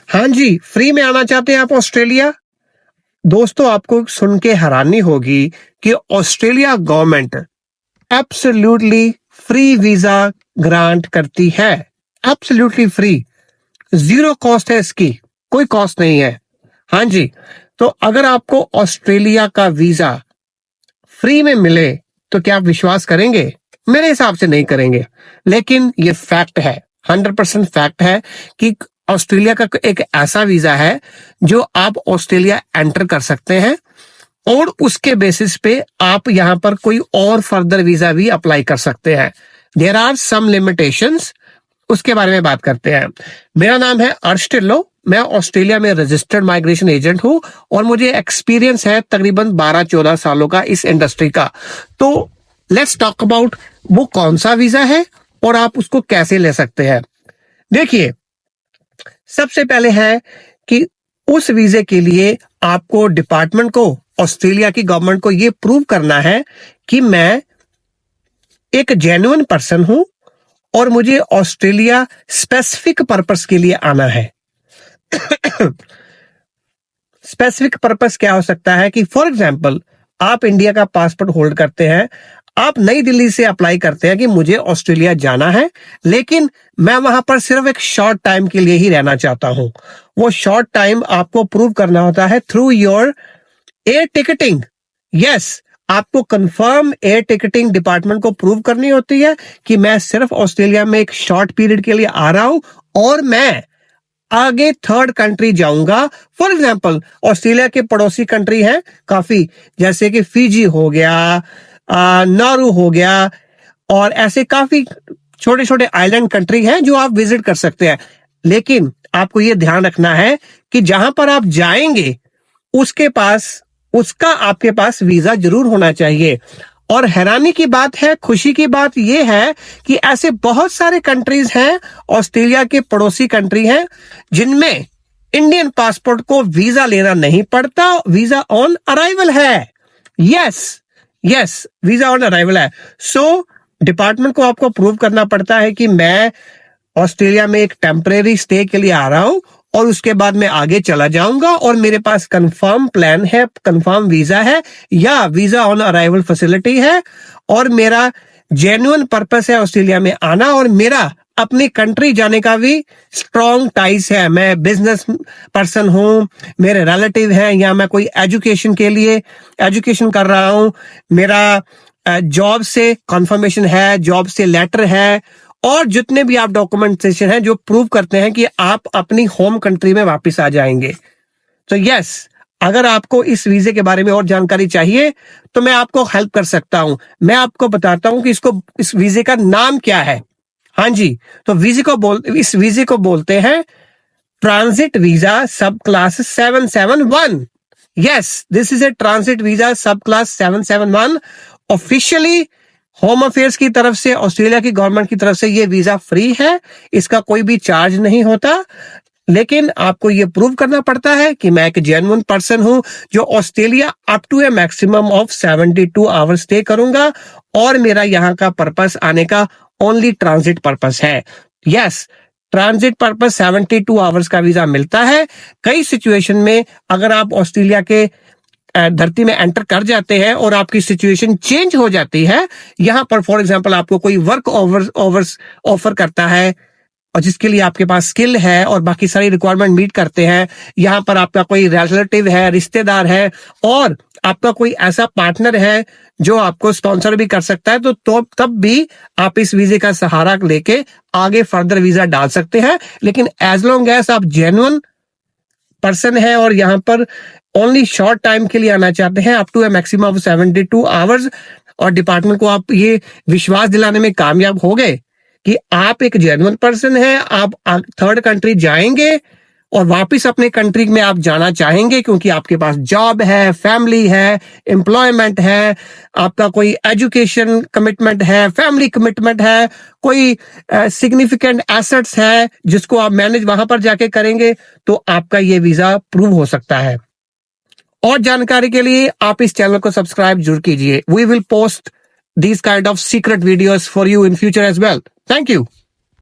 हाँ जी, फ्री में आना चाहते हैं आप ऑस्ट्रेलिया? दोस्तों, आपको सुन के हैरानी होगी कि Australia government absolutely free visa grant करती है। एब्सोल्युटली फ्री, जीरो कॉस्ट है इसकी, कोई कॉस्ट नहीं है। हाँ जी, तो अगर आपको ऑस्ट्रेलिया का वीजा फ्री में मिले तो क्या आप विश्वास करेंगे? मेरे हिसाब से नहीं करेंगे, लेकिन ये फैक्ट है, 100% फैक्ट है कि ऑस्ट्रेलिया का एक ऐसा वीजा है जो आप ऑस्ट्रेलिया एंटर कर सकते हैं और उसके बेसिस पे आप यहां पर कोई और फर्दर वीजा भी अप्लाई कर सकते हैं। देयर आर सम लिमिटेशंस, उसके बारे में बात करते हैं। मेरा नाम है अर्श टिल्लो, मैं ऑस्ट्रेलिया में रजिस्टर्ड माइग्रेशन एजेंट हूं और मुझे एक्सपीरियंस है तकरीबन 12-14 सालों का इस इंडस्ट्री का। तो लेट्स टॉक अबाउट वो कौन सा वीजा है और आप उसको कैसे ले सकते हैं। देखिए, सबसे पहले है कि उस वीजे के लिए आपको डिपार्टमेंट को, ऑस्ट्रेलिया की गवर्नमेंट को ये प्रूव करना है कि मैं एक जेन्युइन पर्सन हूं और मुझे ऑस्ट्रेलिया स्पेसिफिक पर्पस के लिए आना है। स्पेसिफिक पर्पस क्या हो सकता है कि फॉर एग्जांपल आप इंडिया का पासपोर्ट होल्ड करते हैं, आप नई दिल्ली से अप्लाई करते हैं कि मुझे ऑस्ट्रेलिया जाना है, लेकिन मैं वहां पर सिर्फ एक शॉर्ट टाइम के लिए ही रहना चाहता हूं। वो शॉर्ट टाइम आपको प्रूव करना होता है through your air ticketing. Yes, आपको कंफर्म एयर टिकटिंग डिपार्टमेंट को प्रूव करनी होती है कि मैं सिर्फ ऑस्ट्रेलिया में एक शॉर्ट पीरियड के लिए आ रहा हूं और मैं आगे थर्ड कंट्री जाऊंगा। फॉर एग्जांपल ऑस्ट्रेलिया के पड़ोसी कंट्री हैं काफी, जैसे कि फिजी हो गया, नारू हो गया, और ऐसे काफी छोटे छोटे आइलैंड कंट्री हैं जो आप विजिट कर सकते हैं। लेकिन आपको ये ध्यान रखना है कि जहां पर आप जाएंगे उसका आपके पास वीजा जरूर होना चाहिए। और हैरानी की बात है, खुशी की बात यह है कि ऐसे बहुत सारे कंट्रीज हैं, ऑस्ट्रेलिया के पड़ोसी कंट्री हैं, जिनमें इंडियन पासपोर्ट को वीजा लेना नहीं पड़ता, वीजा ऑन अराइवल है। यस, वीजा ऑन अराइवल है। सो डिपार्टमेंट को आपको प्रूव करना पड़ता है कि मैं ऑस्ट्रेलिया में एक टेम्परेरी स्टे के लिए आ रहा हूं और उसके बाद मैं आगे चला जाऊंगा और मेरे पास कंफर्म प्लान है, कंफर्म वीजा है या वीजा ऑन अराइवल फैसिलिटी है और मेरा जेन्युइन पर्पस है ऑस्ट्रेलिया में आना और मेरा अपनी कंट्री जाने का भी स्ट्रॉन्ग टाइज है। मैं बिजनेस पर्सन हूं, मेरे रिलेटिव हैं, या मैं कोई एजुकेशन के लिए एजुकेशन कर रहा हूं, मेरा जॉब से कंफर्मेशन है, जॉब से लेटर है, और जितने भी आप डॉक्यूमेंटेशन हैं जो प्रूव करते हैं कि आप अपनी होम कंट्री में वापस आ जाएंगे। तो यस, अगर आपको इस वीजे के बारे में और जानकारी चाहिए तो मैं आपको हेल्प कर सकता हूं। मैं आपको बताता हूं कि इस वीजे का नाम क्या है। हाँ जी, तो इस वीजे को बोलते हैं ट्रांजिट वीजा सब class 771। Yes, this is a transit visa सब क्लास 771। ऑफिशियली होम अफेयर्स की तरफ से, ऑस्ट्रेलिया की गवर्नमेंट की तरफ से ये वीजा फ्री है, इसका कोई भी चार्ज नहीं होता, लेकिन आपको ये प्रूव करना पड़ता है कि मैं एक जेन्युइन पर्सन हूं जो Australia up to a maximum of 72 hours stay करूंगा और मेरा यहाँ का पर्पस आने का ओनली ट्रांजिट पर्पस है। यस, ट्रांजिट पर्पस 72 आवर्स का वीजा मिलता है। कई सिचुएशन में अगर आप ऑस्ट्रेलिया के धरती में एंटर कर जाते हैं और आपकी सिचुएशन चेंज हो जाती है, यहां पर फॉर एग्जांपल आपको कोई वर्क ओवर्स ऑफर करता है और जिसके लिए आपके पास स्किल है और बाकी सारी रिक्वायरमेंट मीट करते हैं, यहां पर आपका कोई रिलेटिव है, रिश्तेदार है और आपका कोई ऐसा पार्टनर है जो आपको स्पॉन्सर भी कर सकता है, तो तब भी आप इस वीजे का सहारा लेके आगे फर्दर वीजा डाल सकते हैं। लेकिन एज लॉन्ग एज आप जेन्युइन पर्सन है और यहाँ पर ओनली शॉर्ट टाइम के लिए आना चाहते हैं, up to a maximum of 72 hours, और डिपार्टमेंट को आप ये विश्वास दिलाने में कामयाब हो गए कि आप एक जेन्युइन पर्सन है, आप थर्ड कंट्री जाएंगे और वापस अपने कंट्री में आप जाना चाहेंगे क्योंकि आपके पास जॉब है, फैमिली है, एम्प्लॉयमेंट है, आपका कोई एजुकेशन कमिटमेंट है, फैमिली कमिटमेंट है, कोई सिग्निफिकेंट एसेट्स है जिसको आप मैनेज वहां पर जाके करेंगे, तो आपका ये वीजा प्रूव हो सकता है। और जानकारी के लिए आप इस चैनल को सब्सक्राइब जरूर कीजिए। We will post these kind of secret videos for you in future as well. Thank you.